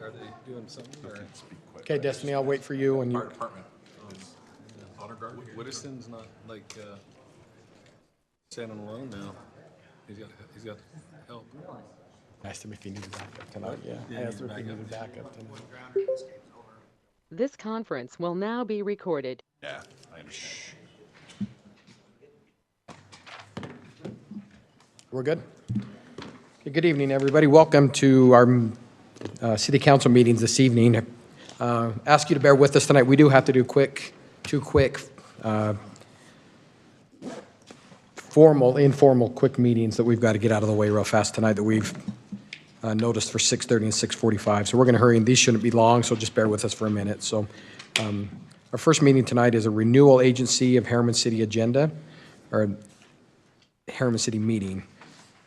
are they doing something? Or? Okay, Destiny, I'll wait for you and you. Fire department. Honor guard. Whittison's not like standing alone now. He's got help. I asked him if he needed backup tonight. Yeah, Yeah, I asked him if he backup. needed backup tonight. This conference will now be recorded. Yeah, I understand. We're good? Okay, good evening, everybody. Welcome to our city council meetings this evening. Ask you to bear with us tonight. We do have to do two quick informal quick meetings that we've got to get out of the way real fast tonight that we've noticed for 6:30 and 6:45. So we're going to hurry, and these shouldn't be long, so just bear with us for a minute. So our first meeting tonight is a renewal agency of Harriman City agenda, or Harriman City meeting.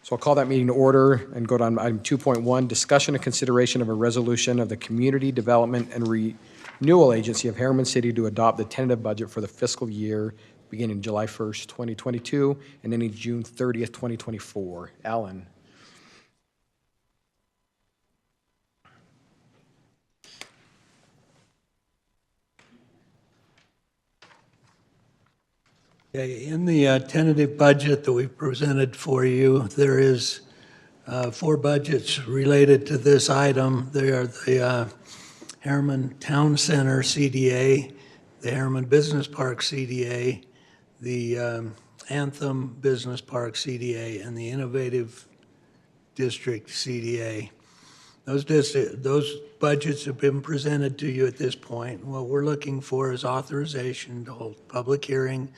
So I'll call that meeting to order and go down to item 2.1, discussion and consideration of a resolution of the Community Development and Renewal Agency of Harriman City to adopt the tentative budget for the fiscal year beginning July 1st, 2022, and ending June 30th, 2024. Alan. Okay, in the tentative budget that we've presented for you, there is 4 budgets related to this item. They are the Harriman Town Center CDA, the Harriman Business Park CDA, the Anthem Business Park CDA, and the Innovative District CDA. Those budgets have been presented to you at this point. What we're looking for is authorization to hold public hearing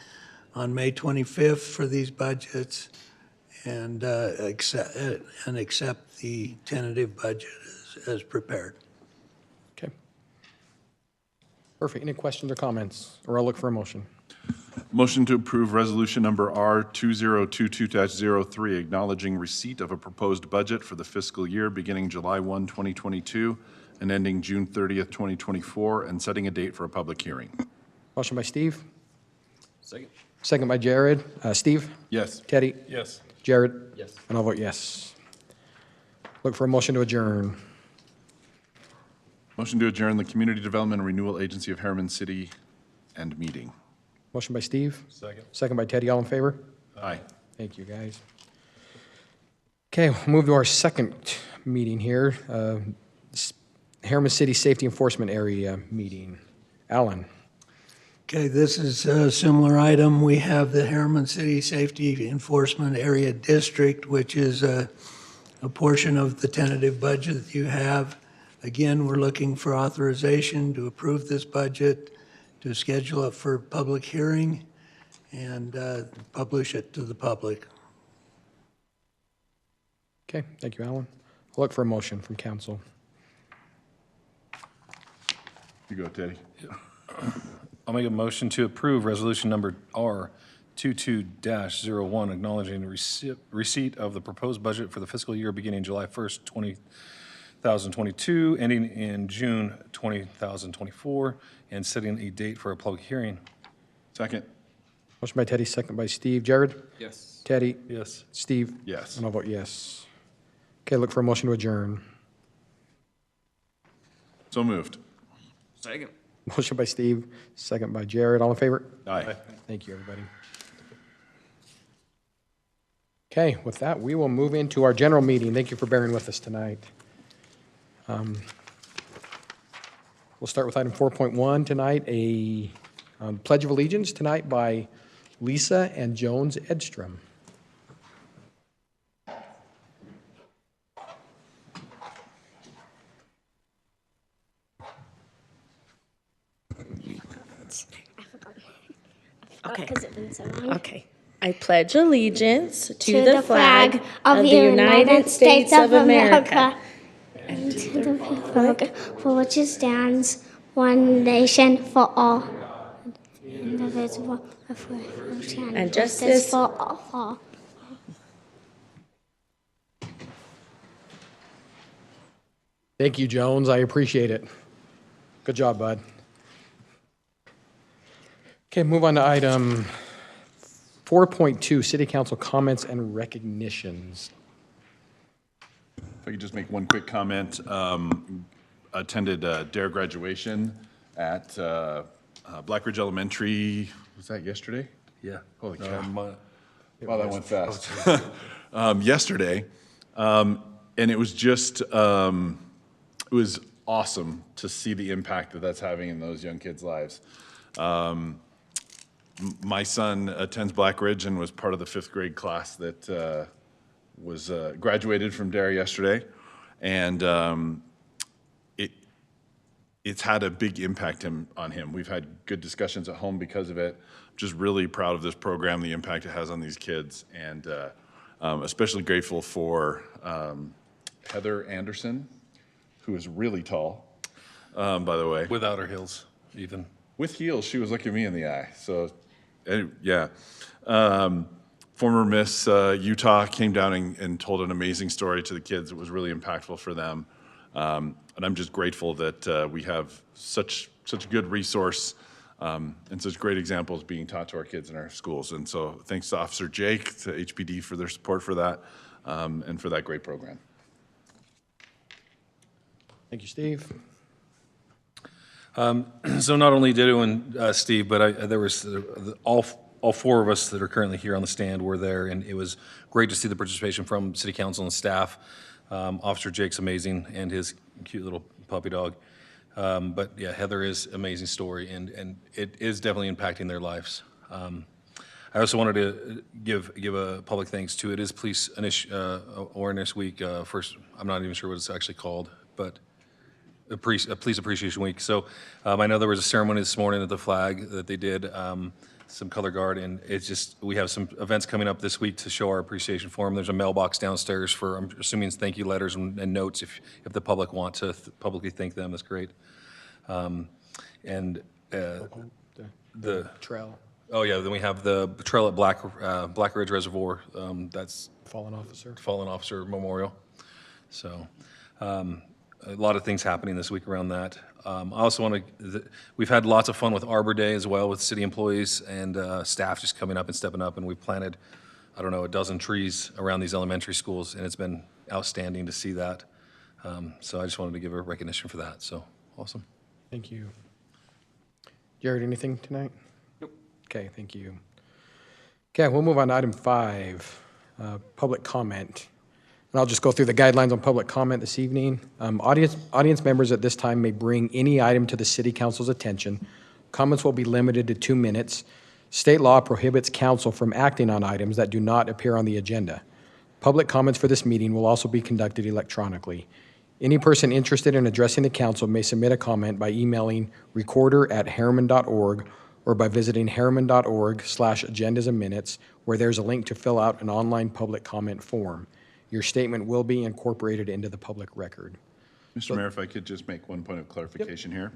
on May 25th for these budgets and accept the tentative budget as prepared. Okay. Perfect. Any questions or comments? Or I'll look for a motion. Motion to approve resolution number R2022-03, acknowledging receipt of a proposed budget for the fiscal year beginning July 1, 2022, and ending June 30th, 2024, and setting a date for a public hearing. Motion by Steve. Second. Second by Jared. Steve? Yes. Teddy? Yes. Jared? Yes. And I'll vote yes. Look for a motion to adjourn. Motion to adjourn the Community Development and Renewal Agency of Harriman City and meeting. Motion by Steve. Second. Second by Teddy. All in favor? Aye. Thank you, guys. Okay, we'll move to our second meeting here. Harriman City Safety Enforcement Area meeting. Alan. Okay, this is a similar item. We have the Harriman City Safety Enforcement Area District, which is a portion of the tentative budget that you have. Again, we're looking for authorization to approve this budget, to schedule it for public hearing, and publish it to the public. Okay, thank you, Alan. I'll look for a motion from council. You go, Teddy. I'll make a motion to approve resolution number R22-01, acknowledging receipt of the proposed budget for the fiscal year beginning July 1st, 2022, ending in June 2024, and setting a date for a public hearing. Second. Motion by Teddy, second by Steve. Jared? Yes. Teddy? Yes. Steve? Yes. And I'll vote yes. Okay, look for a motion to adjourn. So moved. Second. Motion by Steve, second by Jared. All in favor? Aye. Thank you, everybody. Okay, with that, we will move into our general meeting. Thank you for bearing with us tonight. We'll start with item 4.1 tonight, a Pledge of Allegiance tonight by Lisa and Jones Edstrom. Okay. Because it's been so long. Okay. I pledge allegiance To the flag of the United States of America and to the republic for which it stands, one nation for all, indivisible, with liberty And justice for all. Thank you, Jones. I appreciate it. Good job, bud. Okay, move on to item 4.2, City Council comments and recognitions. If I could just make one quick comment. attended DARE graduation at Black Ridge Elementary. Was that yesterday? Yeah. Holy cow. My- Wow, that went fast. Yesterday, and it was just, it was awesome to see the impact that that's having in those young kids' lives. My son attends Black Ridge and was part of the 5th grade class that was graduated from DARE yesterday, and it's had a big impact on him. We've had good discussions at home because of it. Just really proud of this program, the impact it has on these kids, and especially grateful for Heather Anderson, who is really tall, by the way. Without her heels, even. With heels, she was looking me in the eye. So, yeah. Former Miss Utah came down and told an amazing story to the kids. It was really impactful for them. And I'm just grateful that we have such a good resource and such great examples being taught to our kids in our schools. And so thanks to Officer Jake, to HPD for their support for that, and for that great program. Thank you, Steve. So not only Ditto and Steve, but there was all 4 of us that are currently here on the stand were there, and it was great to see the participation from City Council and staff. Officer Jake's amazing, and his cute little puppy dog. But yeah, Heather is an amazing story, and it is definitely impacting their lives. I also wanted to give a public thanks to, it is Police Awareness Week. First, I'm not even sure what it's actually called, but a Police Appreciation Week. So I know there was a ceremony this morning at the flag that they did, some color guard, and it's just, we have some events coming up this week to show our appreciation for them. There's a mailbox downstairs for, I'm assuming it's thank you letters and notes if the public want to publicly thank them. That's great. And the Trail, oh yeah, then we have the trail at Black Ridge Reservoir. That's fallen officer. Fallen Officer Memorial. So a lot of things happening this week around that. I also want to, we've had lots of fun with Arbor Day as well with city employees and staff just coming up and stepping up, and we've planted, I don't know, a dozen trees around these elementary schools, and it's been outstanding to see that. So I just wanted to give a recognition for that, so awesome. Thank you. Jared, anything tonight? Nope. Okay, thank you. Okay, we'll move on to item 5, public comment. And I'll just go through the guidelines on public comment this evening. Audience members at this time may bring any item to the City Council's attention. Comments will be limited to 2 minutes. State law prohibits council from acting on items that do not appear on the agenda. Public comments for this meeting will also be conducted electronically. Any person interested in addressing the council may submit a comment by emailing recorder@harriman.org or by visiting harriman.org/agendas and minutes, where there's a link to fill out an online public comment form. Your statement will be incorporated into the public record. Mr. Mayor, if I could just make one point of clarification here.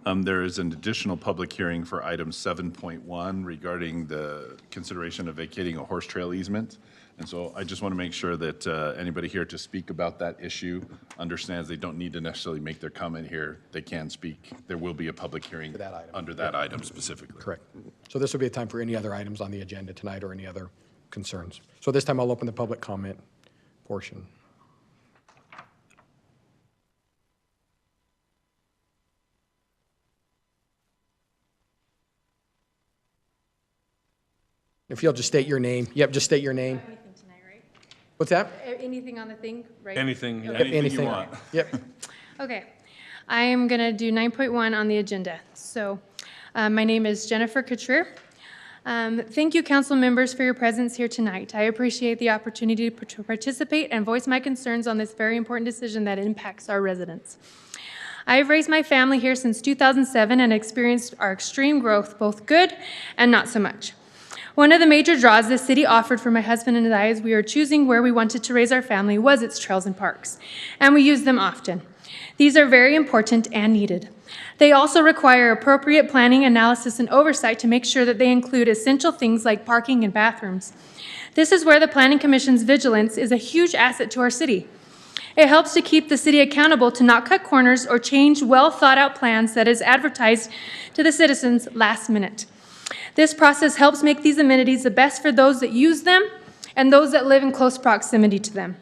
There is an additional public hearing for item 7.1 regarding the consideration of vacating a horse trail easement. And so I just want to make sure that anybody here to speak about that issue understands they don't need to necessarily make their comment here. They can speak. There will be a public hearing under that item specifically. Correct. So this will be a time for any other items on the agenda tonight or any other concerns. So this time I'll open the public comment portion. If you'll just state your name. Yep, just state your name. Anything tonight, right? What's that? Anything on the thing, right? Anything, Yep, Anything you want. Yep. Okay. I am going to do 9.1 on the agenda. So my name is Jennifer Couture. Thank you, council members, for your presence here tonight. I appreciate the opportunity to participate and voice my concerns on this very important decision that impacts our residents. I have raised my family here since 2007 and experienced our extreme growth, both good and not so much. One of the major draws the city offered for my husband and I as we were choosing where we wanted to raise our family was its trails and parks, and we use them often. These are very important and needed. They also require appropriate planning, analysis, and oversight to make sure that they include essential things like parking and bathrooms. This is where the Planning Commission's vigilance is a huge asset to our city. It helps to keep the city accountable to not cut corners or change well-thought-out plans that is advertised to the citizens last minute. This process helps make these amenities the best for those that use them and those that live in close proximity to them.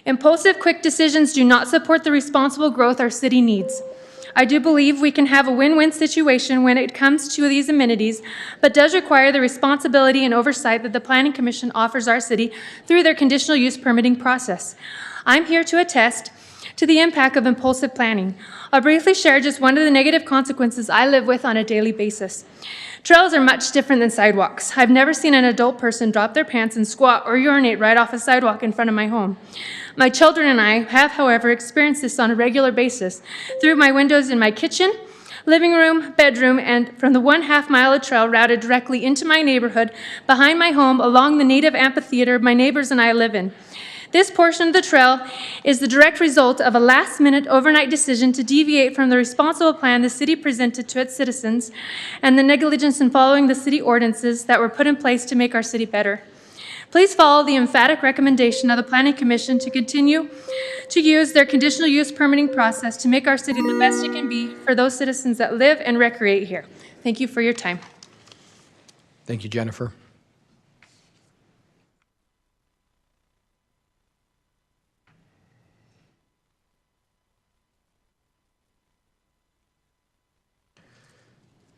Impulsive, quick decisions do not support the responsible growth our city needs. I do believe we can have a win-win situation when it comes to these amenities, but does require the responsibility and oversight that the Planning Commission offers our city through their conditional use permitting process. I'm here to attest to the impact of impulsive planning. I'll briefly share just one of the negative consequences I live with on a daily basis. Trails are much different than sidewalks. I've never seen an adult person drop their pants and squat or urinate right off a sidewalk in front of my home. My children and I have, however, experienced this on a regular basis through my windows in my kitchen, living room, bedroom, and from the 1/2 mile of trail routed directly into my neighborhood behind my home along the native amphitheater my neighbors and I live in. This portion of the trail is the direct result of a last-minute overnight decision to deviate from the responsible plan the city presented to its citizens and the negligence in following the city ordinances that were put in place to make our city better. Please follow the emphatic recommendation of the Planning Commission to continue to use their conditional use permitting process to make our city the best it can be for those citizens that live and recreate here. Thank you for your time. Thank you, Jennifer.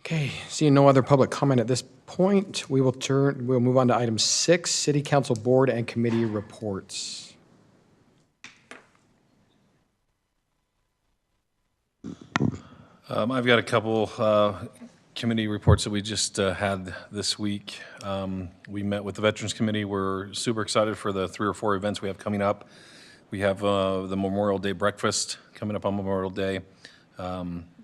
Okay, seeing no other public comment at this point, we'll move on to item 6, City Council Board and Committee Reports. I've got a couple committee reports that we just had this week. We met with the Veterans Committee. We're super excited for the 3 or 4 events we have coming up. We have the Memorial Day breakfast coming up on Memorial Day.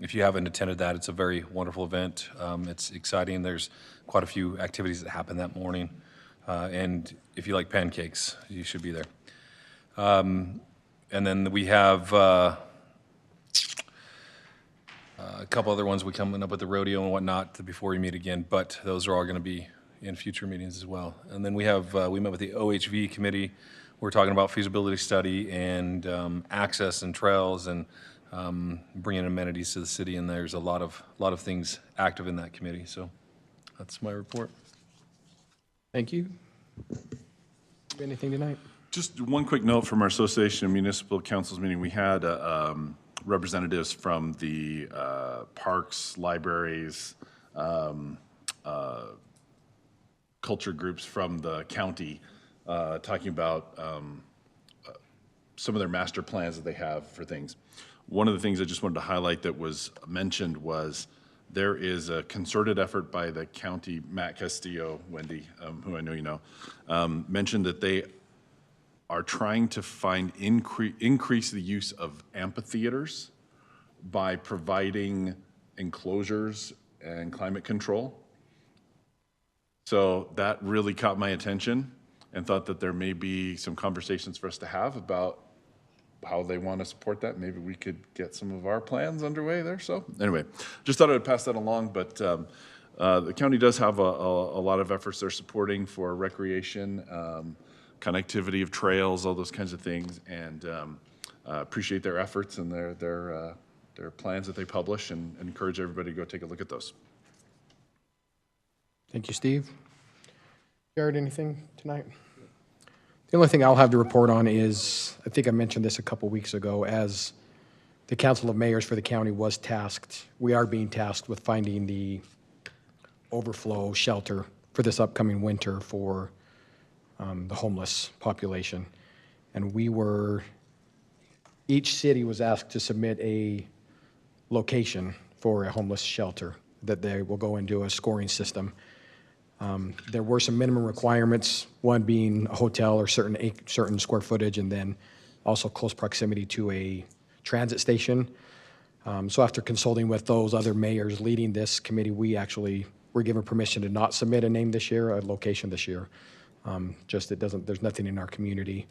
If you haven't attended that, it's a very wonderful event. It's exciting. There's quite a few activities that happen that morning. And if you like pancakes, you should be there. And then we have a couple other ones we coming up with the rodeo and whatnot before we meet again, but those are all going to be in future meetings as well. And then we have, we met with the OHV committee. We're talking about feasibility study and access and trails and bringing amenities to the city, and there's a lot of things active in that committee. So that's my report. Thank you. Anything tonight? Just one quick note from our Association of Municipal Councils meeting. We had representatives from the parks, libraries, culture groups from the county talking about some of their master plans that they have for things. One of the things I just wanted to highlight that was mentioned was there is a concerted effort by the county. Matt Castillo, Wendy, who I know you know, mentioned that they are trying to find increase the use of amphitheaters by providing enclosures and climate control. So that really caught my attention and thought that there may be some conversations for us to have about how they want to support that. Maybe we could get some of our plans underway there. So anyway, just thought I would pass that along, but the county does have a lot of efforts they're supporting for recreation, connectivity of trails, all those kinds of things, and appreciate their efforts and their plans that they publish, and encourage everybody to go take a look at those. Thank you, Steve. Jared, anything tonight? The only thing I'll have to report on is, I think I mentioned this a couple weeks ago, as the Council of Mayors for the county was tasked, we are being tasked with finding the overflow shelter for this upcoming winter for the homeless population. And each city was asked to submit a location for a homeless shelter that they will go into a scoring system. There were some minimum requirements, one being a hotel or certain square footage, and then also close proximity to a transit station. So after consulting with those other mayors leading this committee, we actually were given permission to not submit a name this year, a location this year. There's nothing in our community.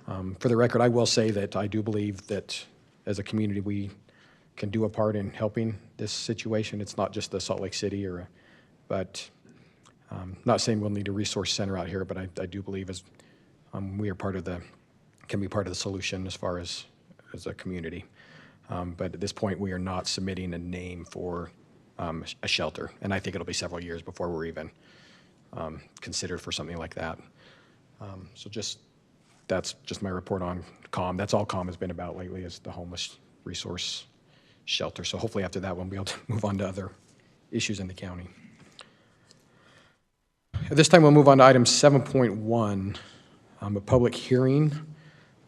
For the record, I will say that I do believe that as a community, we can do a part in helping this situation. It's not just the Salt Lake City but not saying we'll need a resource center out here, but I do believe we are can be part of the solution as far as a community. But at this point, we are not submitting a name for a shelter, and I think it'll be several years before we're even considered for something like that. So just that's just my report on COM. That's all COM has been about lately, is the homeless resource shelter. So hopefully after that one, we'll be able to move on to other issues in the county. At this time, we'll move on to item 7.1, a public hearing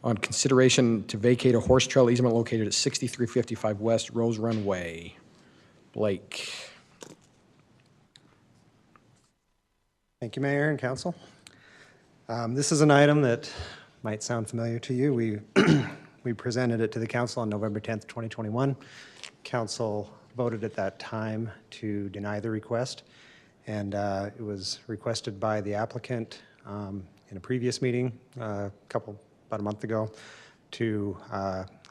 on consideration to vacate a horse trail easement located at 6355 West Rose Runway. Blake. Thank you, Mayor and Council. This is an item that might sound familiar to you. We presented it to the Council on November 10th, 2021. Council voted at that time to deny the request, and it was requested by the applicant in a previous meeting about a month ago to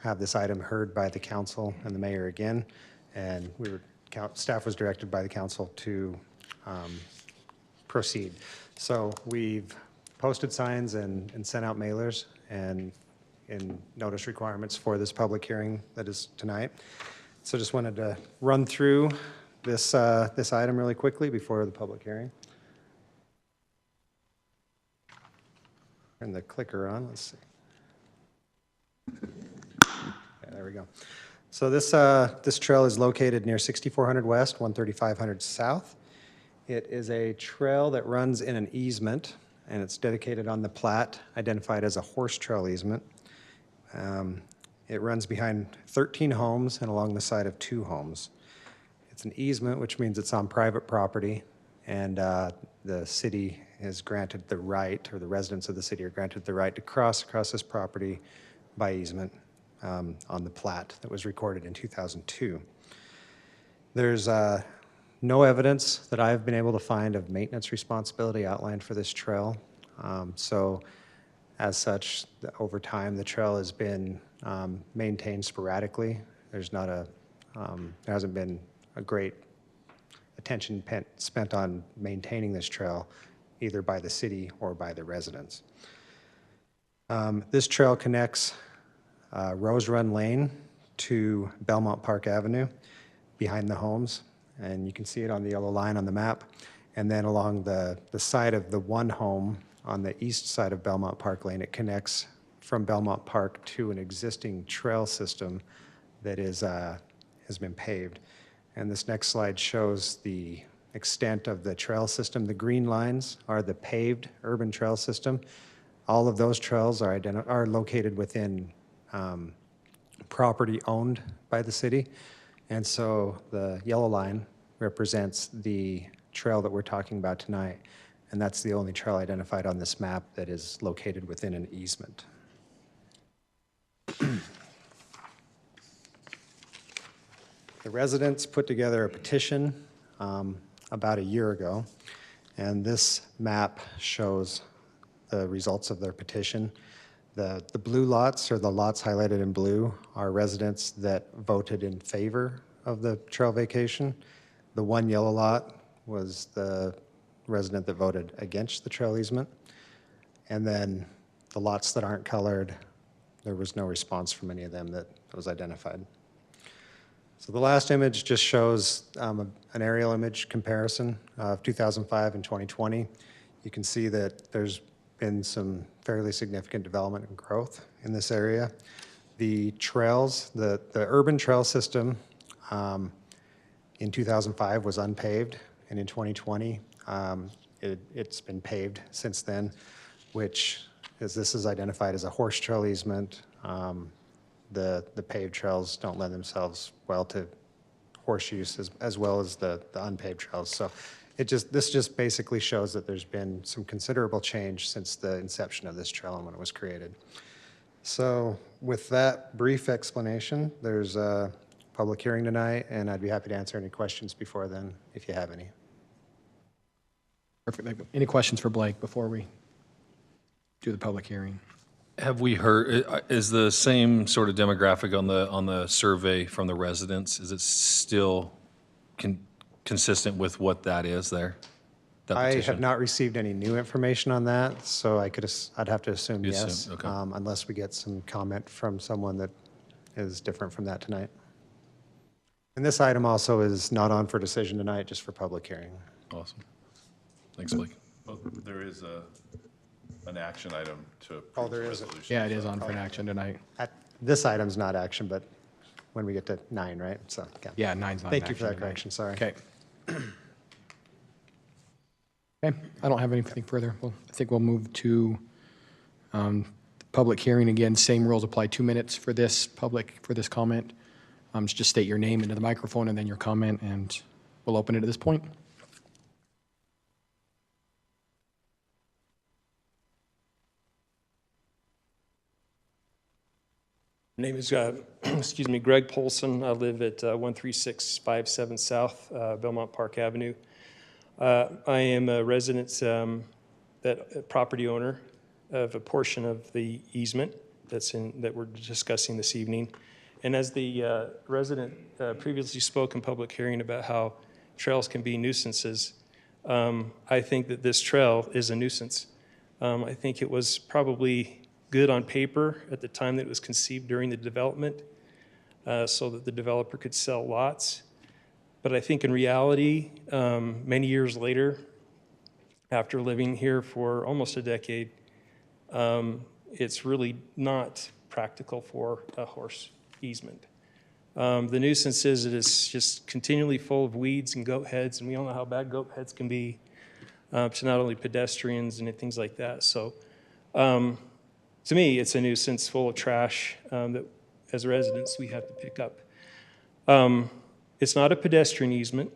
have this item heard by the Council and the Mayor again, and staff was directed by the Council to proceed. So we've posted signs and sent out mailers and in notice requirements for this public hearing that is tonight. So just wanted to run through this item really quickly before the public hearing. Turn the clicker on, let's see. Okay, there we go. So this trail is located near 6400 West, 13500 South. It is a trail that runs in an easement, and it's dedicated on the plat, identified as a horse trail easement. It runs behind 13 homes and along the side of 2 homes. It's an easement, which means it's on private property, and the city is granted the right, or the residents of the city are granted the right to cross across this property by easement on the plat that was recorded in 2002. There's no evidence that I've been able to find of maintenance responsibility outlined for this trail. So as such, over time, the trail has been maintained sporadically. There's not there hasn't been a great attention spent on maintaining this trail, either by the city or by the residents. This trail connects Rose Run Lane to Belmont Park Avenue behind the homes, and you can see it on the yellow line on the map. And then along the side of the one home on the east side of Belmont Park Lane, it connects from Belmont Park to an existing trail system that has been paved. And this next slide shows the extent of the trail system. The green lines are the paved urban trail system. All of those trails are located within property owned by the city. And so the yellow line represents the trail that we're talking about tonight. And that's the only trail identified on this map that is located within an easement. The residents put together a petition about a year ago, and this map shows the results of their petition. The blue lots, or the lots highlighted in blue, are residents that voted in favor of the trail vacation. The one yellow lot was the resident that voted against the trail easement. And then the lots that aren't colored, there was no response from any of them that was identified. So the last image just shows an aerial image comparison of 2005 and 2020. You can see that there's been some fairly significant development and growth in this area. The trails, the urban trail system in 2005 was unpaved, and in 2020 it's been paved since then, which this is identified as a horse trail easement. The paved trails don't lend themselves well to horse use as well as the unpaved trails. So this just basically shows that there's been some considerable change since the inception of this trail and when it was created. So with that brief explanation, there's a public hearing tonight, and I'd be happy to answer any questions before then, if you have any. Perfect. Any questions for Blake before we do the public hearing? Have we heard, is the same sort of demographic on the survey from the residents? Is it still consistent with what that is there? That I petition? have not received any new information on that, so I'd have to assume You yes, assume, okay. Unless we get some comment from someone that is different from that tonight. And this item also is not on for decision tonight, just for public hearing. Awesome. Thanks, Blake. Well, there is an action item to Oh, approve the there isn't. resolution. Yeah, it is on for an action tonight. This item's not action, but when we get to 9, right? So, Yeah, 9's not an Thank you for action that tonight. correction, sorry. Okay. Okay, I don't have anything further. Well, I think we'll move to public hearing. Again, same rules apply, 2 minutes for this comment. Just state your name into the microphone and then your comment, and we'll open it at this point. My name is, excuse me, Greg Polson. I live at 13657 South Belmont Park Avenue. I am a resident, property owner of a portion of the easement that we're discussing this evening. And as the resident previously spoke in public hearing about how trails can be nuisances, I think that this trail is a nuisance. I think it was probably good on paper at the time that it was conceived during the development, so that the developer could sell lots. But I think in reality, many years later, after living here for almost a decade, it's really not practical for a horse easement. The nuisance is that it's just continually full of weeds and goat heads, and we all know how bad goat heads can be to not only pedestrians and things like that. So to me, it's a nuisance full of trash that as residents we have to pick up. It's not a pedestrian easement.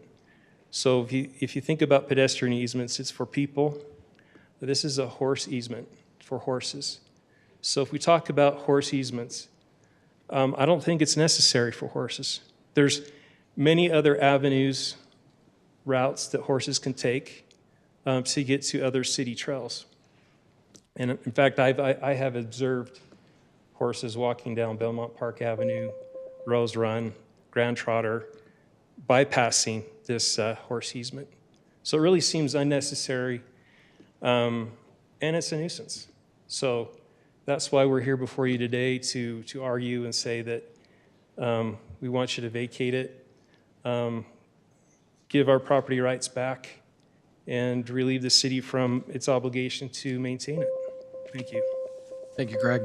So if you think about pedestrian easements, it's for people. This is a horse easement for horses. So if we talk about horse easements, I don't think it's necessary for horses. There's many other avenues, routes that horses can take to get to other city trails. And in fact, I have observed horses walking down Belmont Park Avenue, Rose Run, Grand Trotter, bypassing this horse easement. So it really seems unnecessary, and it's a nuisance. So that's why we're here before you today to argue and say that we want you to vacate it, give our property rights back, and relieve the city from its obligation to maintain it. Thank you. Thank you, Greg.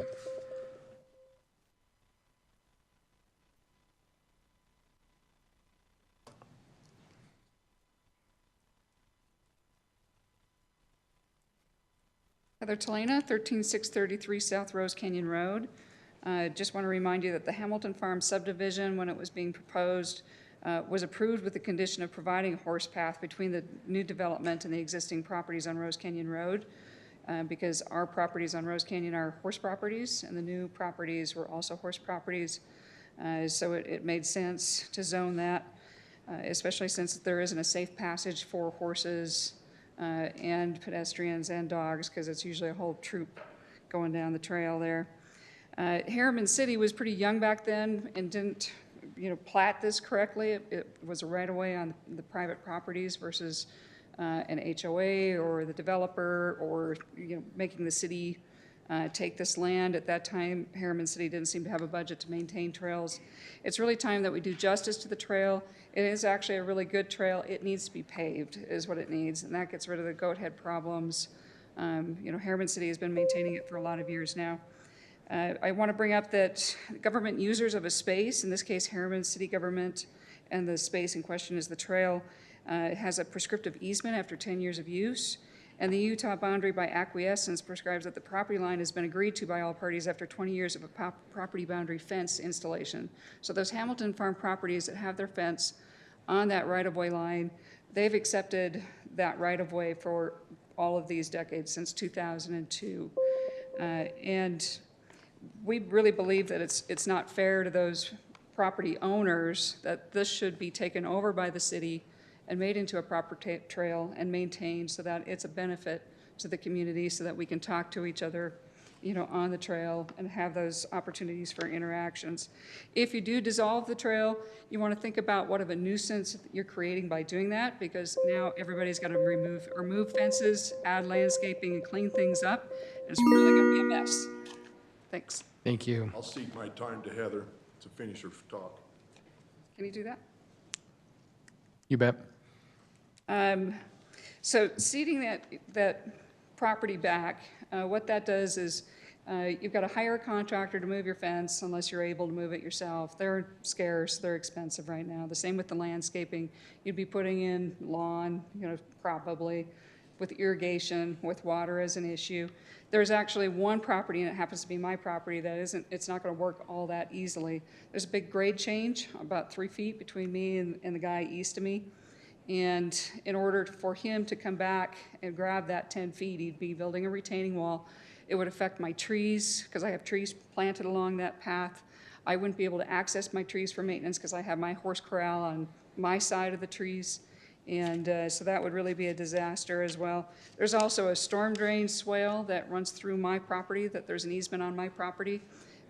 Heather Talena, 13633 South Rose Canyon Road. Just want to remind you that the Hamilton Farm subdivision, when it was being proposed, was approved with the condition of providing a horse path between the new development and the existing properties on Rose Canyon Road, because our properties on Rose Canyon are horse properties, and the new properties were also horse properties. So it made sense to zone that, especially since there isn't a safe passage for horses and pedestrians and dogs, because it's usually a whole troop going down the trail there. Harriman City was pretty young back then and didn't, plat this correctly. It was a right-of-way on the private properties versus an HOA or the developer, or making the city take this land. At that time, Harriman City didn't seem to have a budget to maintain trails. It's really time that we do justice to the trail. It is actually a really good trail. It needs to be paved, is what it needs, and that gets rid of the goat head problems. Harriman City has been maintaining it for a lot of years now. I want to bring up that government users of a space, in this case Harriman City government, and the space in question is the trail, has a prescriptive easement after 10 years of use, and the Utah boundary by acquiescence prescribes that the property line has been agreed to by all parties after 20 years of a property boundary fence installation. So those Hamilton Farm properties that have their fence on that right-of-way line, they've accepted that right-of-way for all of these decades since 2002. And we really believe that it's not fair to those property owners that this should be taken over by the city and made into a proper trail and maintained so that it's a benefit to the community, so that we can talk to each other, on the trail and have those opportunities for interactions. If you do dissolve the trail, you want to think about what of a nuisance you're creating by doing that, because now everybody's got to remove fences, add landscaping, and clean things up. And it's really going to be a mess. Thanks. Thank you. I'll cede my time to Heather to finish her talk. Can you do that? You bet. So ceding that property back. What that does is you've got to hire a contractor to move your fence unless you're able to move it yourself. They're scarce, they're expensive right now. The same with the landscaping. You'd be putting in lawn, probably, with irrigation, with water as an issue. There's actually one property, and it happens to be my property, it's not going to work all that easily. There's a big grade change, about 3 feet between me and the guy east of me. And in order for him to come back and grab that 10 feet, he'd be building a retaining wall. It would affect my trees, because I have trees planted along that path. I wouldn't be able to access my trees for maintenance because I have my horse corral on my side of the trees. And so that would really be a disaster as well. There's also a storm drain swale that runs through my property, that there's an easement on my property.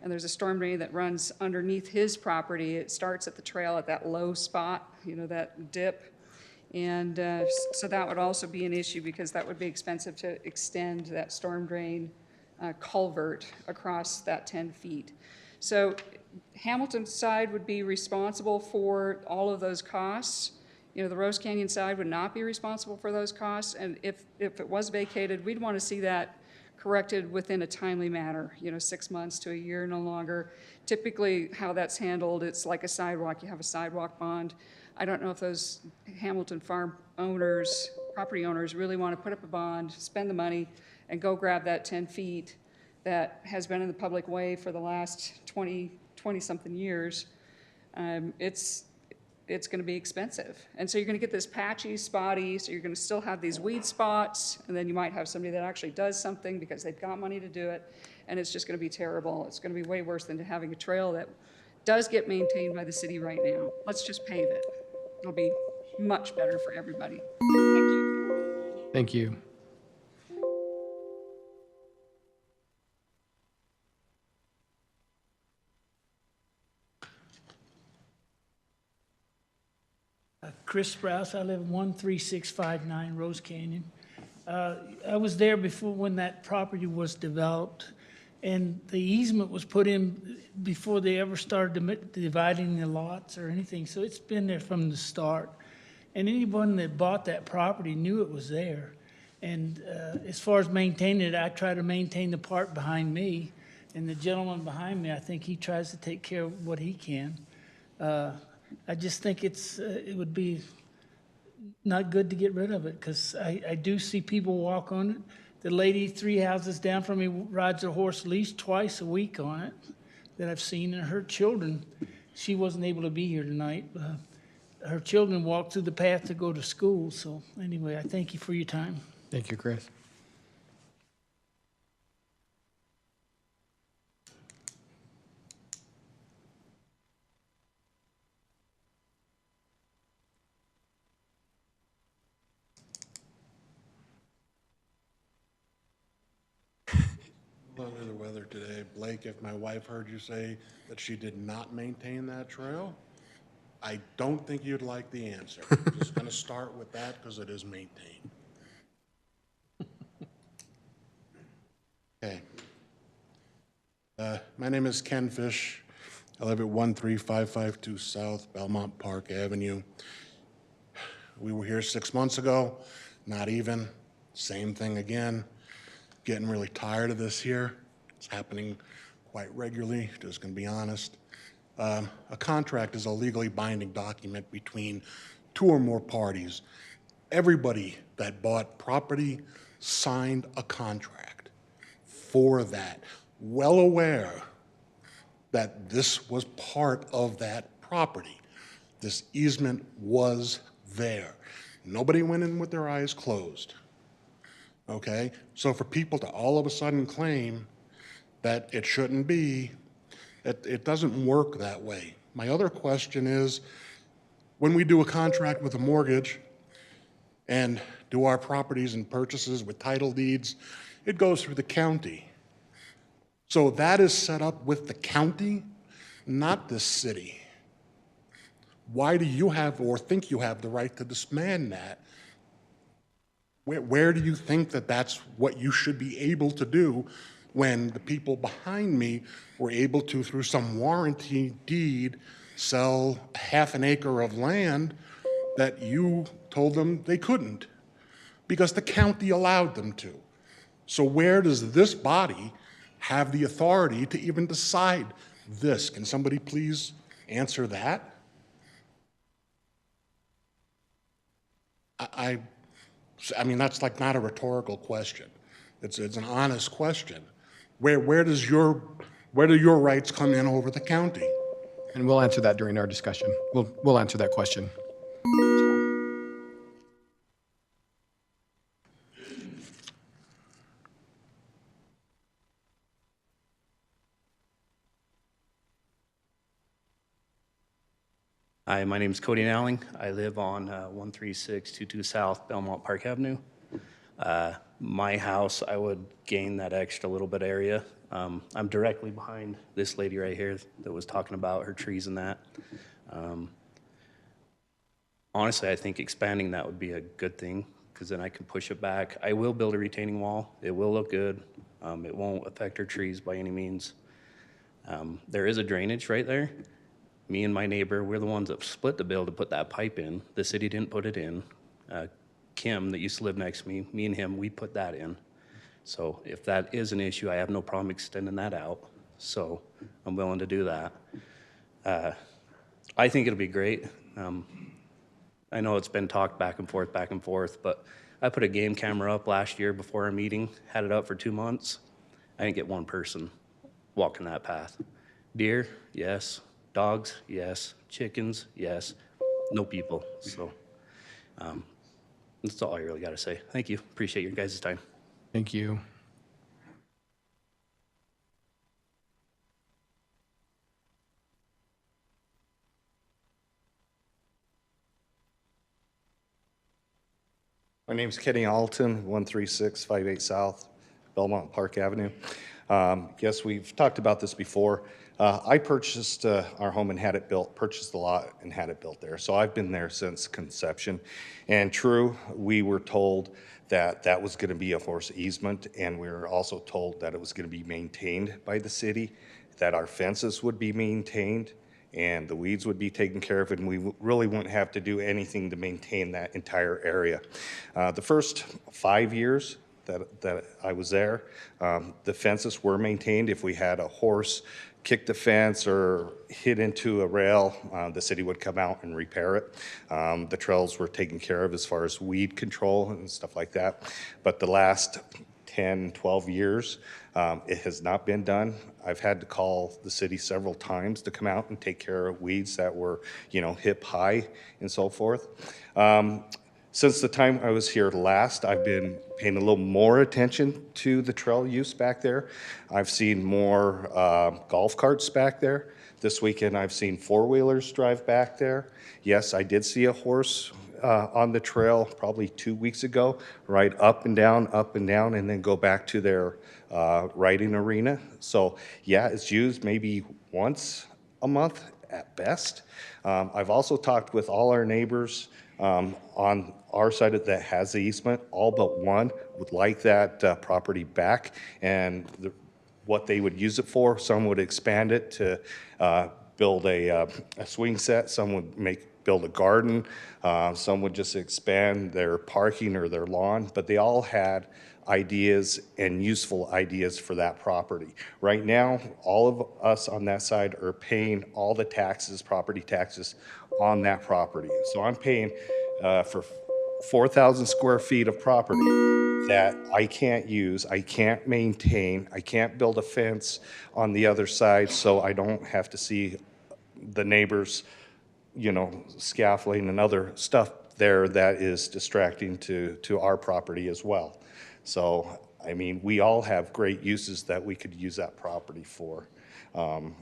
And there's a storm drain that runs underneath his property. It starts at the trail at that low spot, that dip. And so that would also be an issue because that would be expensive to extend that storm drain culvert across that 10 feet. So Hamilton's side would be responsible for all of those costs. The Rose Canyon side would not be responsible for those costs. And if it was vacated, we'd want to see that corrected within a timely manner, 6 months to a year, no longer. Typically, how that's handled, it's like a sidewalk. You have a sidewalk bond. I don't know if those Hamilton farm owners, property owners, really want to put up a bond, spend the money, and go grab that 10 feet that has been in the public way for the last 20-something years. It's going to be expensive. And so you're going to get this patchy, spotty, so you're going to still have these weed spots, and then you might have somebody that actually does something because they've got money to do it, and it's just going to be terrible. It's going to be way worse than having a trail that does get maintained by the city right now. Let's just pave it. It'll be much better for everybody. Thank you. Thank you. Chris Sprouse, I live at 13659 Rose Canyon. I was there before when that property was developed, and the easement was put in before they ever started dividing the lots or anything, so it's been there from the start. And anyone that bought that property knew it was there. And as far as maintaining it, I try to maintain the part behind me, and the gentleman behind me, I think he tries to take care of what he can. I just think it would be not good to get rid of it, because I do see people walk on it. The lady 3 houses down from me rides her horse at least twice a week on it that I've seen, and her children, she wasn't able to be here tonight. Her children walk through the path to go to school. So anyway, I thank you for your time. Thank you, Chris. Under the weather today. Blake, if my wife heard you say that she did not maintain that trail, I don't think you'd like the answer. I'm just going to start with that because it is maintained. Okay. My name is Ken Fish. I live at 13552 South Belmont Park Avenue. We were here 6 months ago, not even, same thing again. Getting really tired of this here. It's happening quite regularly, just gonna be honest. A contract is a legally binding document between 2 or more parties. Everybody that bought property signed a contract for that, well aware that this was part of that property. This easement was there. Nobody went in with their eyes closed. Okay, so for people to all of a sudden claim that it shouldn't be, it doesn't work that way. My other question is, when we do a contract with a mortgage and do our properties and purchases with title deeds, it goes through the county. So that is set up with the county, not the city. Why do you have or think you have the right to demand that? Where do you think that that's what you should be able to do when the people behind me were able to, through some warranty deed, sell half an acre of land that you told them they couldn't because the county allowed them to? So where does this body have the authority to even decide this? Can somebody please answer that? I mean, that's like not a rhetorical question. It's an honest question. Where do your rights come in over the county? And we'll answer that during our discussion. We'll answer that question. Hi, my name is Cody Nowling. I live on 13622 South Belmont Park Avenue. My house, I would gain that extra little bit area. I'm directly behind this lady right here that was talking about her trees and that. Honestly, I think expanding that would be a good thing because then I can push it back. I will build a retaining wall. It will look good. It won't affect her trees by any means. There is a drainage right there. Me and my neighbor, we're the ones that split the bill to put that pipe in. The city didn't put it in. Kim, that used to live next to me and him, we put that in. So if that is an issue, I have no problem extending that out. So I'm willing to do that. I think it'll be great. I know it's been talked back and forth, but I put a game camera up last year before our meeting, had it up for 2 months. I didn't get one person walking that path. Deer, yes. Dogs, yes. Chickens, yes. No people. So that's all I really got to say. Thank you. Appreciate your guys' time. Thank you. My name's Kenny Alton, 13658 South Belmont Park Avenue. Yes, we've talked about this before. I purchased our home and had it built, purchased the lot and had it built there. So I've been there since conception. And true, we were told that that was going to be a horse easement, and we were also told that it was going to be maintained by the city, that our fences would be maintained, and the weeds would be taken care of, and we really wouldn't have to do anything to maintain that entire area. The first 5 years that I was there, the fences were maintained. If we had a horse kick the fence or hit into a rail, the city would come out and repair it. The trails were taken care of as far as weed control and stuff like that. But the last 10, 12 years, it has not been done. I've had to call the city several times to come out and take care of weeds that were, hip high and so forth. Since the time I was here last, I've been paying a little more attention to the trail use back there. I've seen more golf carts back there. This weekend, I've seen four-wheelers drive back there. Yes, I did see a horse on the trail probably 2 weeks ago, ride up and down, and then go back to their riding arena. So yeah, it's used maybe once a month at best. I've also talked with all our neighbors on our side that has the easement. All but one would like that property back, and what they would use it for. Some would expand it to build a swing set. Some would build a garden. Some would just expand their parking or their lawn, but they all had ideas and useful ideas for that property. Right now, all of us on that side are paying all the taxes, property taxes on that property. So I'm paying for 4,000 square feet of property that I can't use, I can't maintain, I can't build a fence on the other side so I don't have to see the neighbors, scaffolding and other stuff there that is distracting to our property as well. So, I mean, we all have great uses that we could use that property for. Don't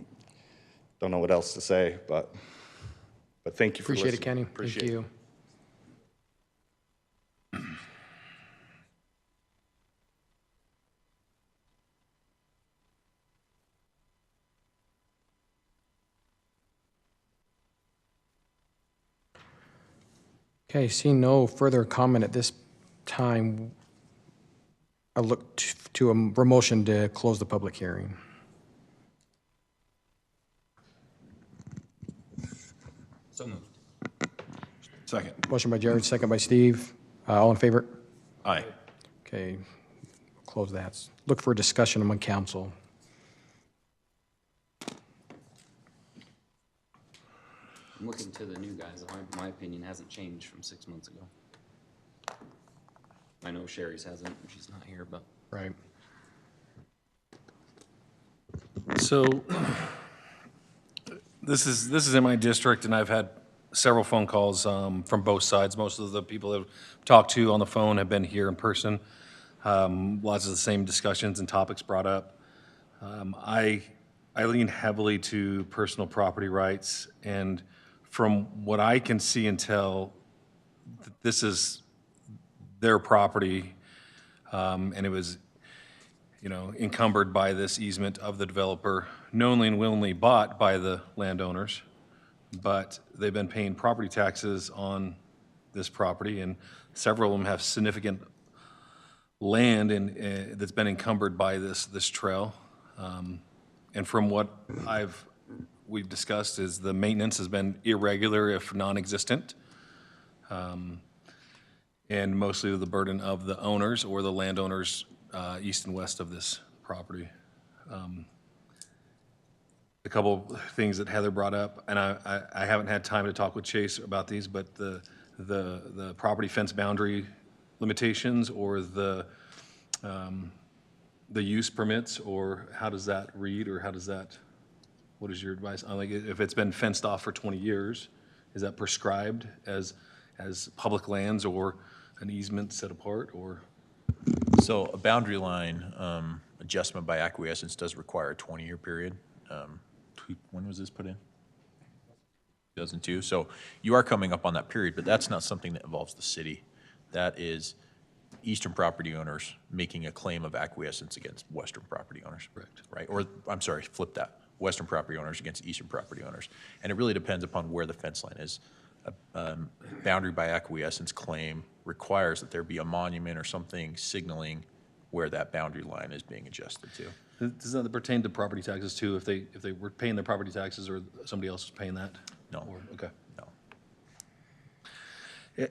know what else to say, but thank you for listening. Appreciate it, Kenny. Appreciate Thank you. Okay, seeing no further comment at this time, I'll look to a motion to close the public hearing. So moved. Second. Motion by Jared, second by Steve. All in favor? Aye. Okay, close that. Look for a discussion among council. I'm looking to the new guys. My opinion hasn't changed from 6 months ago. I know Sherry's hasn't, she's not here, but. Right. So this is in my district, and I've had several phone calls from both sides. Most of the people I've talked to on the phone have been here in person. Lots of the same discussions and topics brought up. I lean heavily to personal property rights, and from what I can see and tell, this is their property, and it was, encumbered by this easement of the developer, knowingly and willingly bought by the landowners, but they've been paying property taxes on this property, and several of them have significant land that's been encumbered by this trail. And from what we've discussed is the maintenance has been irregular, if non-existent, and mostly the burden of the owners or the landowners east and west of this property. A couple things that Heather brought up, and I haven't had time to talk with Chase about these, but the property fence boundary limitations or the use permits, or how does that read, or what is your advice? Like, if it's been fenced off for 20 years, is that prescribed as public lands or an easement set apart, or? So a boundary line adjustment by acquiescence does require a 20-year period. When was this put in? 2002. So you are coming up on that period, but that's not something that involves the city. That is eastern property owners making a claim of acquiescence against western property owners. Correct. Right? Or, I'm sorry, flip that. Western property owners against eastern property owners. And it really depends upon where the fence line is. A boundary by acquiescence claim requires that there be a monument or something signaling where that boundary line is being adjusted to. Does that pertain to property taxes too, if they were paying their property taxes or somebody else is paying that? No. Okay. No.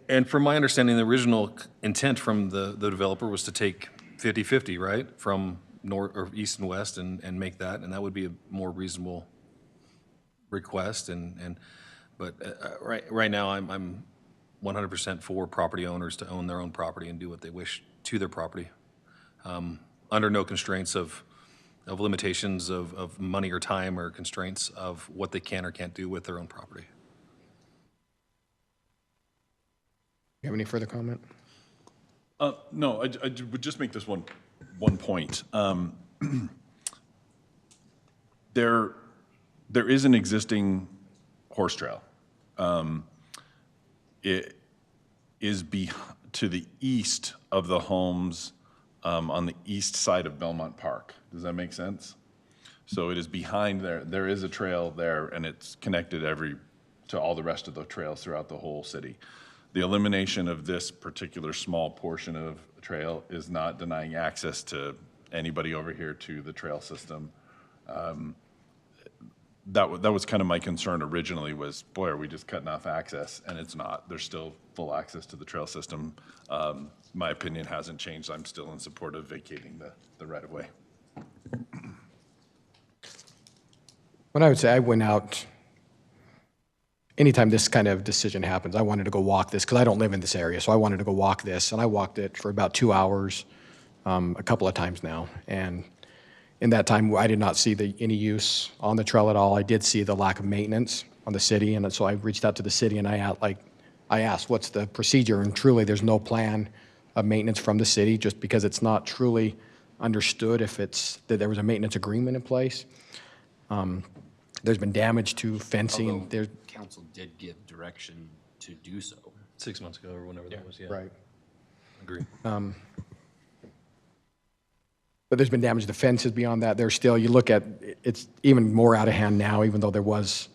And from my understanding, the original intent from the developer was to take 50-50, right? From north or east and west and make that, and that would be a more reasonable request. But right now, I'm 100% for property owners to own their own property and do what they wish to their property, under no constraints of limitations of money or time, or constraints of what they can or can't do with their own property. You have any further comment? No, I would just make this one point. There is an existing horse trail. It is to the east of the homes on the east side of Belmont Park. Does that make sense? So it is behind there. There is a trail there, and it's connected to all the rest of the trails throughout the whole city. The elimination of this particular small portion of trail is not denying access to anybody over here to the trail system. That was kind of my concern originally, was, boy, are we just cutting off access? And it's not. There's still full access to the trail system. My opinion hasn't changed. I'm still in support of vacating the right-of-way. What I would say, I went out, anytime this kind of decision happens, I wanted to go walk this, because I don't live in this area, so I wanted to go walk this, and I walked it for about 2 hours, a couple of times now. And in that time, I did not see any use on the trail at all. I did see the lack of maintenance on the city, and so I reached out to the city and I asked, what's the procedure? And truly, there's no plan of maintenance from the city, just because it's not truly understood that there was a maintenance agreement in place. There's been damage to fencing. Although council did give direction to do so. 6 months ago or whenever that was, yeah. Right. Agree. But there's been damage to fences beyond that. There's still, you look at, it's even more out of hand now, even though there was,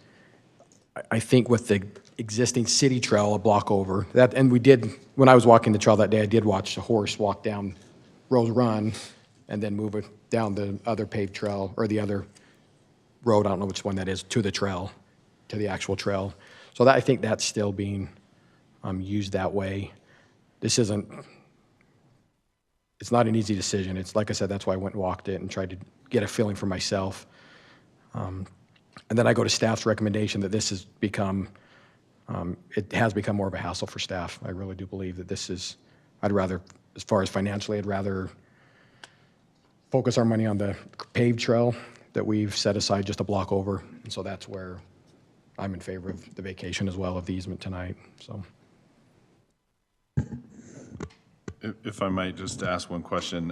I think with the existing city trail a block over. And we did, when I was walking the trail that day, I did watch a horse walk down Rose Run and then move it down the other paved trail, or the other road, I don't know which one that is, to the trail, to the actual trail. So I think that's still being used that way. This isn't, it's not an easy decision. It's, like I said, that's why I went and walked it and tried to get a feeling for myself. And then I go to staff's recommendation that this has become, it has become more of a hassle for staff. I really do believe that this is, I'd rather, as far as financially, I'd rather focus our money on the paved trail that we've set aside just a block over. And so that's where I'm in favor of the vacation as well of the easement tonight, so. If I might just ask one question,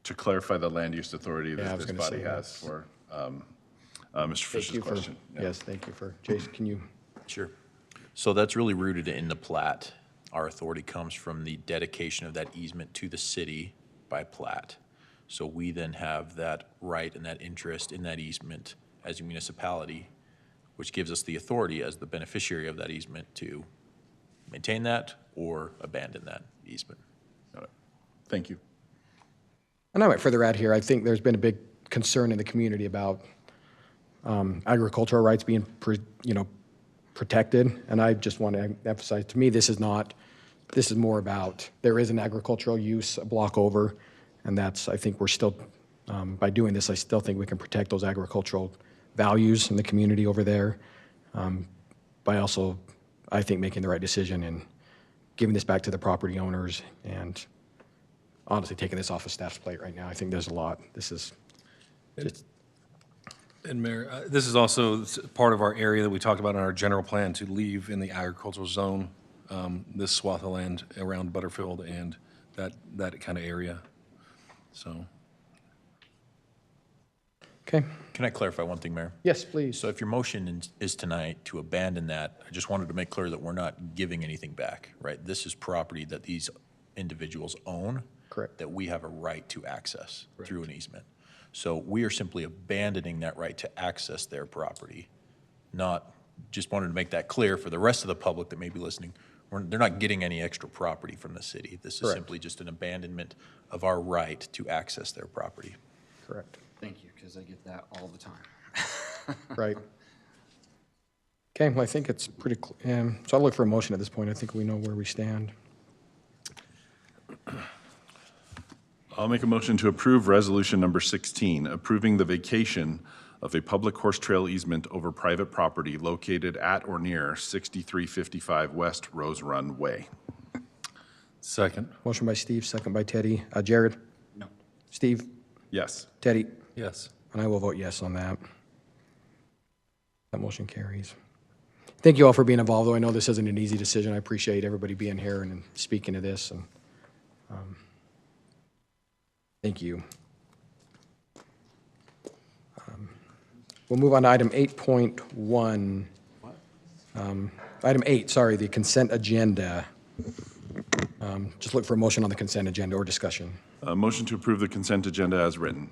to clarify the land use authority Yeah, I that was this gonna body say has for Mr. Fish's question. Yeah. Yes, thank you for, Jason, can you? Sure. So that's really rooted in the plat. Our authority comes from the dedication of that easement to the city by plat. So we then have that right and that interest in that easement as a municipality, which gives us the authority as the beneficiary of that easement to maintain that or abandon that easement. Got it. Thank you. And I might further add here, I think there's been a big concern in the community about agricultural rights being, protected. And I just want to emphasize, to me, this is more about, there is an agricultural use a block over, and that's, I think we're still, by doing this, I still think we can protect those agricultural values in the community over there, by also, I think, making the right decision and giving this back to the property owners and honestly taking this off of staff's plate right now. I think there's a lot. This is just. And Mayor, this is also part of our area that we talked about in our general plan to leave in the agricultural zone, this swath of land around Butterfield and that kind of area, so. Okay. Can I clarify one thing, Mayor? Yes, please. So if your motion is tonight to abandon that, I just wanted to make clear that we're not giving anything back, right? This is property that these individuals own. Correct. That we have a right to access through an easement. So we are simply abandoning that right to access their property. Not, just wanted to make that clear for the rest of the public that may be listening. They're not getting any extra property from the city. This is Correct. simply just an abandonment of our right to access their property. Correct. Thank you, because I get that all the time. Right. Okay, well, I think it's pretty, so I'll look for a motion at this point. I think we know where we stand. I'll make a motion to approve resolution number 16, approving the vacation of a public horse trail easement over private property located at or near 6355 West Rose Run Way. Second. Motion by Steve, second by Teddy. Jared? No. Steve? Yes. Teddy? Yes. And I will vote yes on that. That motion carries. Thank you all for being involved, though I know this isn't an easy decision. I appreciate everybody being here and speaking to this, and thank you. We'll move on to item 8.1. Item 8, sorry, the consent agenda. Just look for a motion on the consent agenda or discussion. Motion to approve the consent agenda as written.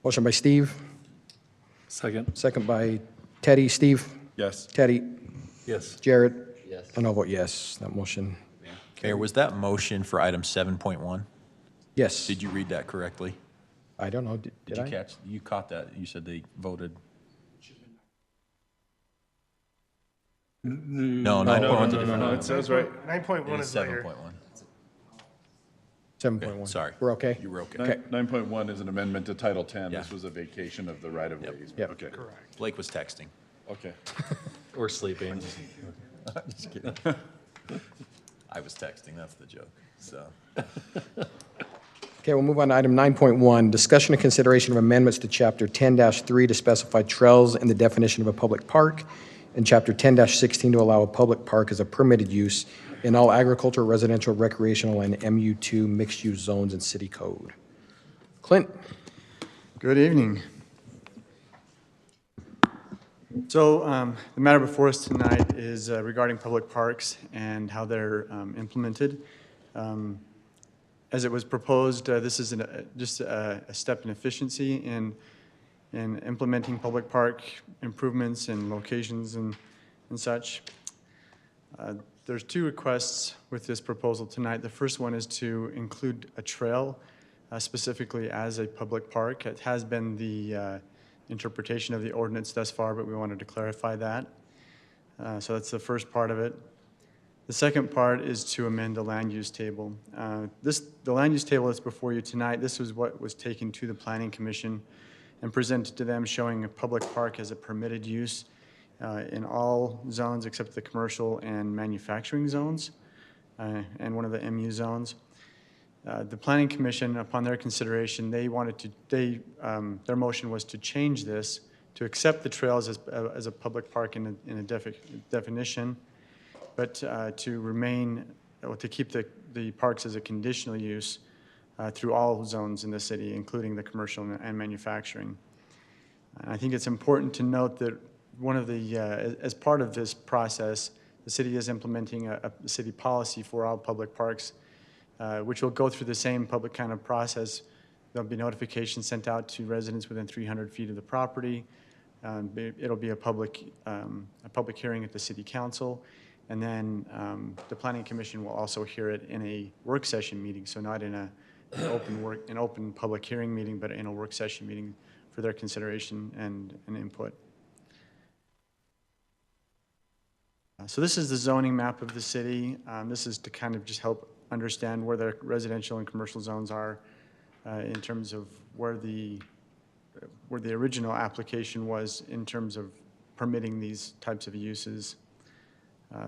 Motion by Steve. Second. Second by Teddy. Steve? Yes. Teddy? Yes. Jared? Yes. And I'll vote yes. That motion. Mayor, was that motion for item 7.1? Yes. Did you read that correctly? I don't know. Did Did I? you catch, you caught that? You said they voted? No, 9.1 is a different item. It says right. 9.1 It is is later. 7.1. 7.1. Sorry. We're okay? You were okay. Okay. 9.1 is an amendment to Title 10. Yeah. This was a vacation of the right-of-way easement. Yep. Okay. Blake was texting. Okay. Or sleeping. Just kidding. I was texting, that's the joke, so. Okay, we'll move on to item 9.1, discussion and consideration of amendments to Chapter 10-3 to specify trails in the definition of a public park, and Chapter 10-16 to allow a public park as a permitted use in all agricultural, residential, recreational, and MU2 mixed-use zones in city code. Clint? Good evening. So the matter before us tonight is regarding public parks and how they're implemented. As it was proposed, this is just a step in efficiency in implementing public park improvements and locations and such. There's two requests with this proposal tonight. The first one is to include a trail specifically as a public park. It has been the interpretation of the ordinance thus far, but we wanted to clarify that. So that's the first part of it. The second part is to amend the land use table. The land use table that's before you tonight, this was what was taken to the Planning Commission and presented to them, showing a public park as a permitted use in all zones except the commercial and manufacturing zones and one of the MU zones. The Planning Commission, upon their consideration, their motion was to change this, to accept the trails as a public park in a definition, but to keep the parks as a conditional use through all zones in the city, including the commercial and manufacturing. And I think it's important to note that as part of this process, the city is implementing a city policy for all public parks, which will go through the same public kind of process. There'll be notifications sent out to residents within 300 feet of the property. It'll be a public hearing at the city council, and then the Planning Commission will also hear it in a work session meeting, so not in an open public hearing meeting, but in a work session meeting for their consideration and input. So this is the zoning map of the city. This is to kind of just help understand where the residential and commercial zones are in terms of where the original application was in terms of permitting these types of uses.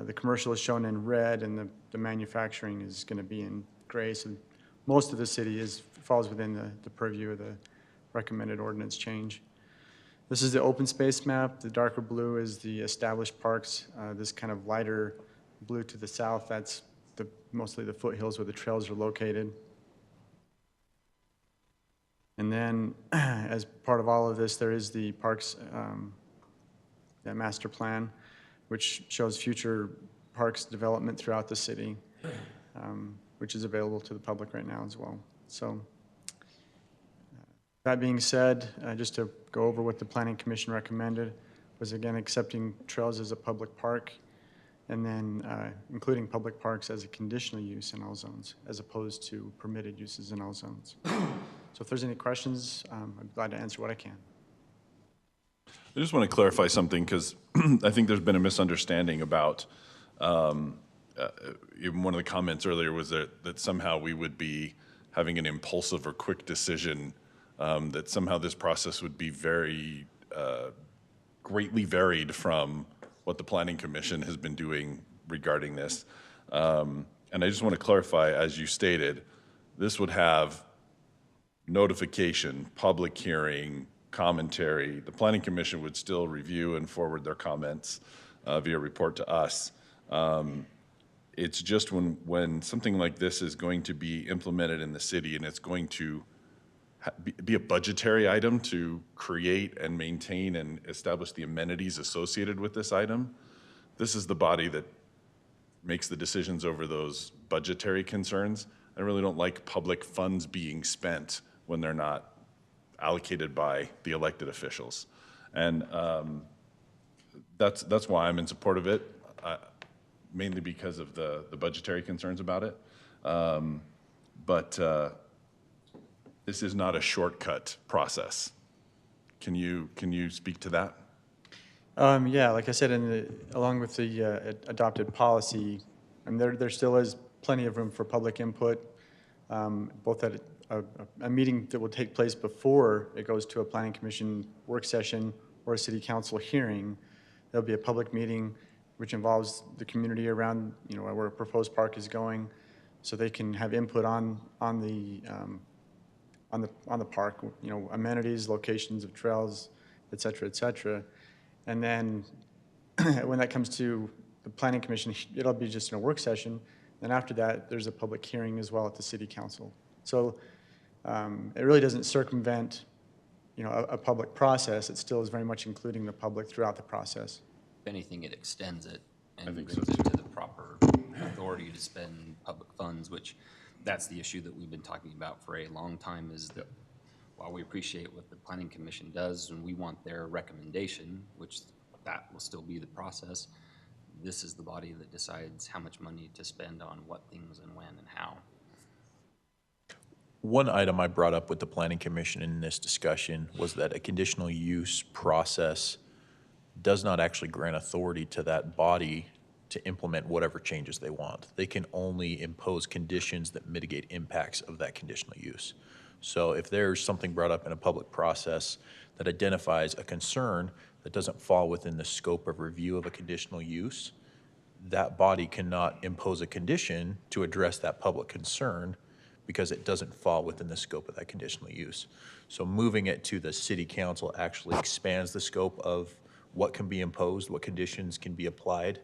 The commercial is shown in red, and the manufacturing is going to be in gray. So most of the city falls within the purview of the recommended ordinance change. This is the open space map. The darker blue is the established parks. This kind of lighter blue to the south, that's mostly the foothills where the trails are located. And then as part of all of this, there is the parks, that master plan, which shows future parks development throughout the city, which is available to the public right now as well. So that being said, just to go over what the Planning Commission recommended was, again, accepting trails as a public park, and then including public parks as a conditional use in all zones, as opposed to permitted uses in all zones. So if there's any questions, I'm glad to answer what I can. I just want to clarify something, because I think there's been a misunderstanding about, even one of the comments earlier was that somehow we would be having an impulsive or quick decision, that somehow this process would be very greatly varied from what the Planning Commission has been doing regarding this. And I just want to clarify, as you stated, this would have notification, public hearing, commentary. The Planning Commission would still review and forward their comments via report to us. It's just when something like this is going to be implemented in the city, and it's going to be a budgetary item to create and maintain and establish the amenities associated with this item, this is the body that makes the decisions over those budgetary concerns. I really don't like public funds being spent when they're not allocated by the elected officials. And that's why I'm in support of it, mainly because of the budgetary concerns about it. But this is not a shortcut process. Can you speak to that? Yeah, like I said, along with the adopted policy, and there still is plenty of room for public input, both at a meeting that will take place before it goes to a Planning Commission work session or a City Council hearing. There'll be a public meeting which involves the community around, where a proposed park is going, so they can have input on the park, amenities, locations of trails, et cetera, et cetera. And then when that comes to the Planning Commission, it'll be just in a work session. Then after that, there's a public hearing as well at the City Council. So it really doesn't circumvent, a public process. It still is very much including the public throughout the process. If anything, it extends it and brings it to the proper authority to spend public funds, which that's the issue that we've been talking about for a long time, is that while we appreciate what the Planning Commission does and we want their recommendation, which that will still be the process, this is the body that decides how much money to spend on what things and when and how. One item I brought up with the Planning Commission in this discussion was that a conditional use process does not actually grant authority to that body to implement whatever changes they want. They can only impose conditions that mitigate impacts of that conditional use. So if there's something brought up in a public process that identifies a concern that doesn't fall within the scope of review of a conditional use, that body cannot impose a condition to address that public concern because it doesn't fall within the scope of that conditional use. So moving it to the city council actually expands the scope of what can be imposed, what conditions can be applied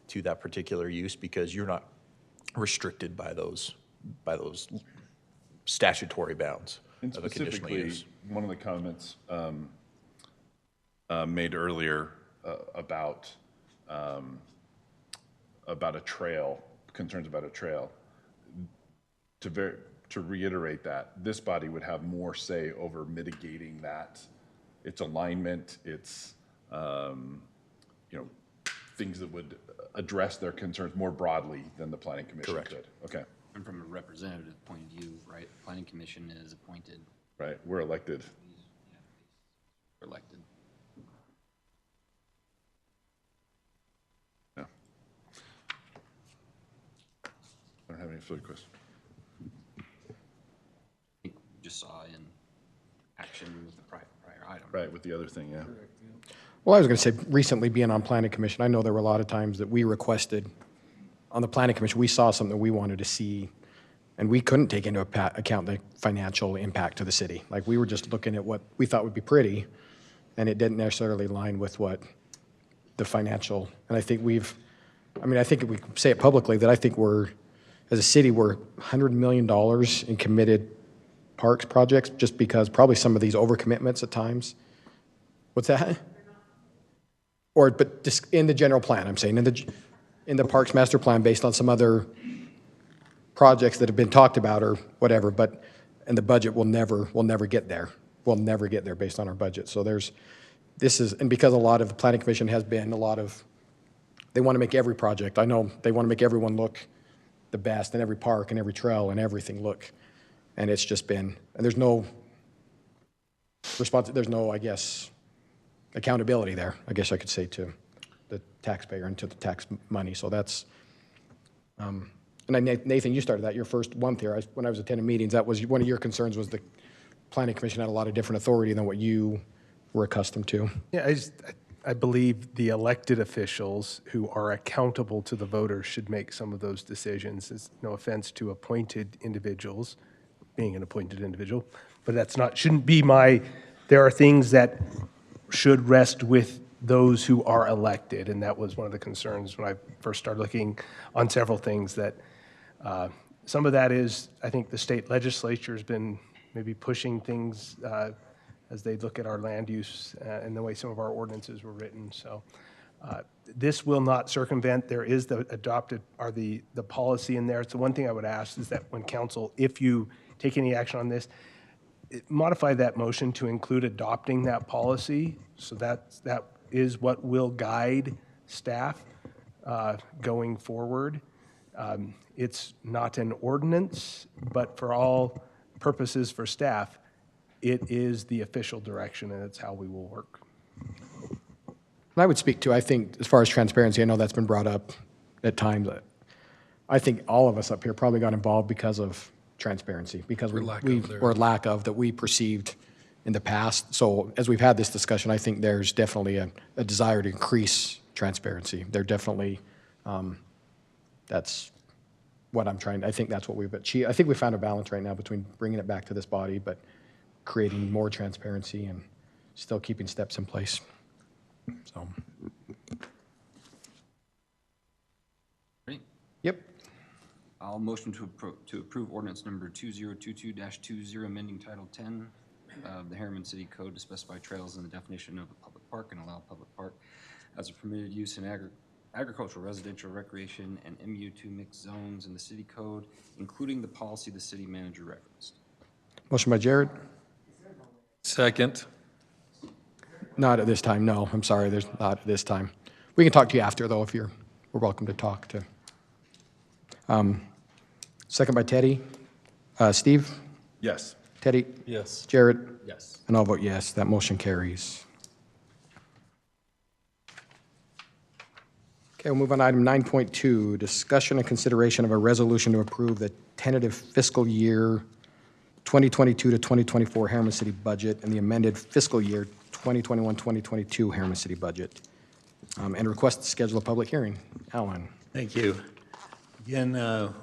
to that particular use, because you're not restricted by those statutory bounds And of a conditional specifically, use. one of the comments made earlier about a trail, concerns about a trail. To reiterate that, this body would have more say over mitigating that, its alignment, its things that would address their concerns more broadly than the planning commission Correct. could. Okay. And from a representative point of view, right, planning commission is appointed, Right, we're elected. elected. Yeah. I don't have any further questions. Just saw in action with the prior item. Right, with the other thing, yeah. Well, I was going to say, recently being on planning commission, I know there were a lot of times that we requested, on the planning commission, we saw something we wanted to see, and we couldn't take into account the financial impact to the city. Like, we were just looking at what we thought would be pretty, and it didn't necessarily align with what the financial, and I think I think we can say it publicly, that I think as a city, we're $100 million in committed parks projects, just because probably some of these overcommitments at times. What's that? But just in the general plan, I'm saying, in the Parks Master Plan, based on some other projects that have been talked about or whatever, and the budget will never get there. We'll never get there based on our budget. So and because a lot of the planning commission has been they want to make every project, I know they want to make everyone look the best, and every park and every trail and everything look, and it's just been, and there's no I guess, accountability there, I guess I could say, to the taxpayer and to the tax money. So that's, and Nathan, you started that your first month here. When I was attending meetings, that was one of your concerns, was the planning commission had a lot of different authority than what you were accustomed to. Yeah, I believe the elected officials who are accountable to the voters should make some of those decisions. It's no offense to appointed individuals, being an appointed individual, but shouldn't be there are things that should rest with those who are elected, and that was one of the concerns when I first started looking on several things, that some of that is, I think the state legislature has been maybe pushing things as they look at our land use and the way some of our ordinances were written. So this will not circumvent. There is the adopted, or the policy in there. So one thing I would ask is that when council, if you take any action on this, modify that motion to include adopting that policy. So that is what will guide staff going forward. It's not an ordinance, but for all purposes for staff, it is the official direction, and it's how we will work. And I would speak to, I think, as far as transparency, I know that's been brought up at times. I think all of us up here probably got involved because of transparency, because or lack of that we perceived in the past. So as we've had this discussion, I think there's definitely a desire to increase transparency. There definitely, that's what I'm trying, I think that's what I think we found a balance right now between bringing it back to this body, but creating more transparency and still keeping steps in place. So. Great. Yep. I'll motion to approve ordinance number 2022-20, amending Title 10 of the Harriman City Code to specify trails in the definition of a public park and allow public park as a permitted use in agricultural, residential, recreation, and MU2 mixed zones in the city code, including the policy the city manager referenced. Motion by Jared. Second. Not at this time, no. I'm sorry, there's not at this time. We can talk to you after, though, if we're welcome to talk to. Second by Teddy. Steve? Yes. Teddy? Yes. Jared? Yes. And I'll vote yes. That motion carries. Okay, we'll move on to item 9.2, discussion and consideration of a resolution to approve the tentative fiscal year 2022 to 2024 Harriman City budget and the amended fiscal year 2021-2022 Harriman City budget, and request to schedule a public hearing. Alan. Thank you. Again,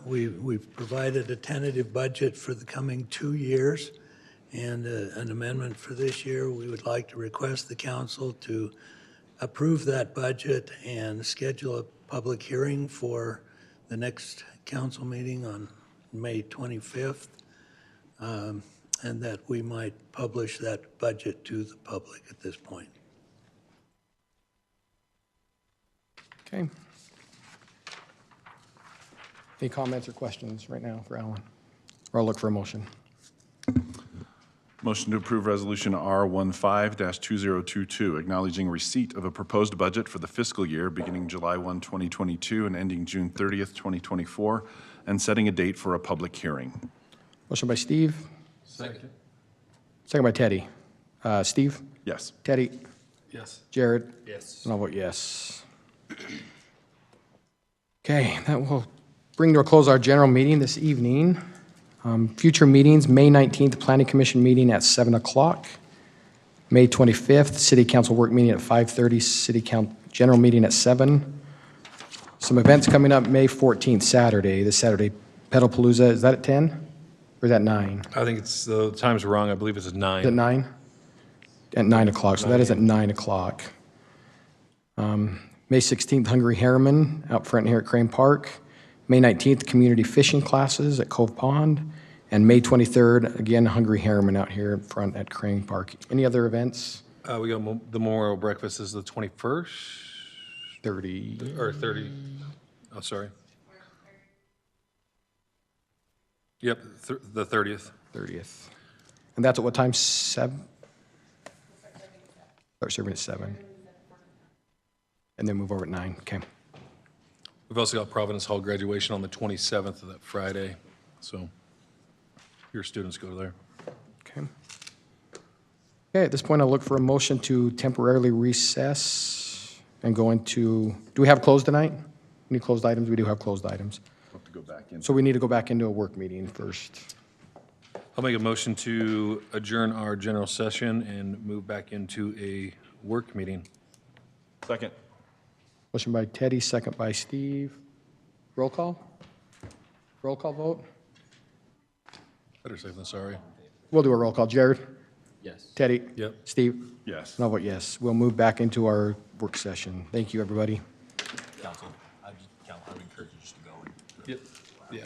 we've provided a tentative budget for the coming 2 years and an amendment for this year. We would like to request the council to approve that budget and schedule a public hearing for the next council meeting on May 25th, and that we might publish that budget to the public at this point. Okay. Any comments or questions right now for Alan? Or I'll look for a motion. Motion to approve Resolution R15-2022, acknowledging receipt of a proposed budget for the fiscal year beginning July 1, 2022 and ending June 30th, 2024, and setting a date for a public hearing. Motion by Steve. Second. Second by Teddy. Steve? Yes. Teddy? Yes. Jared? Yes. And I'll vote yes. Okay, that will bring to a close our general meeting this evening. Future meetings, May 19th, Planning Commission meeting at 7 o'clock. May 25th, City Council work meeting at 5:30, City Council general meeting at 7. Some events coming up, May 14th, Saturday, this Saturday, Pedalpalooza, is that at 10? Or is that 9? I think it's, the time's wrong. I believe it's at 9. Is it 9? At 9 o'clock, so that is at 9 o'clock. May 16th, Hungry Harriman out front here at Crane Park. May 19th, community fishing classes at Cove Pond. And May 23rd, again, Hungry Harriman out here in front at Crane Park. Any other events? We got the memorial breakfast is the 21st? 30. Or 30. Oh, sorry. Yep, the 30th. 30th. And that's at what time? 7? Start serving at 7. And then move over at 9. Okay. We've also got Providence Hall graduation on the 27th of that Friday, so your students go there. Okay. Okay, at this point, I'll look for a motion to temporarily recess and go into, do we have closed tonight? Any closed items? We do have closed items. We'll have to go back in. So we need to go back into a work meeting first. I'll make a motion to adjourn our general session and move back into a work meeting. Second. Motion by Teddy, second by Steve. Roll call? Roll call vote? Better safe than sorry. We'll do a roll call. Jared? Yes. Teddy? Yep. Steve? Yes. And I'll vote yes. We'll move back into our work session. Thank you, everybody. Council, I would encourage you just to go. Yep. Yeah.